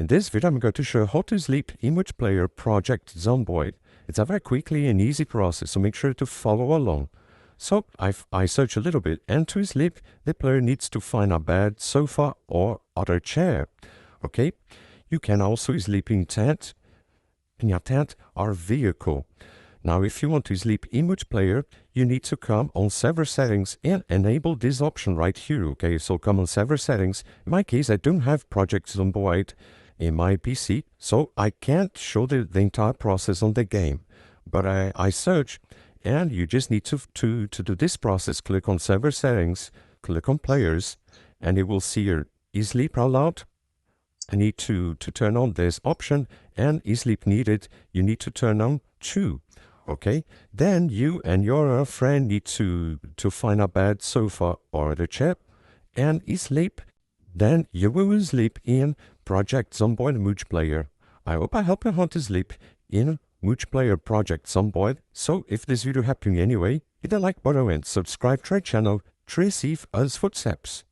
In this video, I'm going to show how to sleep in Multiplayer Project Zomboid. It's a very quickly and easy process, so make sure to follow along. So I search a little bit, and to sleep, the player needs to find a bed, sofa, or other chair. Okay? You can also sleep in a tent or vehicle. Now, if you want to sleep in multiplayer, you need to come on server settings and enable this option right here. Okay, so come on server settings. In my case, I don't have Project Zomboid in my PC, so I can't show the entire process on the game. But I search, and you just need to do this process. Click on server settings, click on players, and you will see your sleep allowed. I need to turn on this option, and sleep needed, you need to turn on true. Okay, then you and your friend need to find a bed, sofa, or the chair, and sleep. Then you will sleep in Project Zomboid Multiplayer. I hope I help you how to sleep in Multiplayer Project Zomboid. So if this video helped you in any way, hit the like button and subscribe to our channel to receive us footsteps.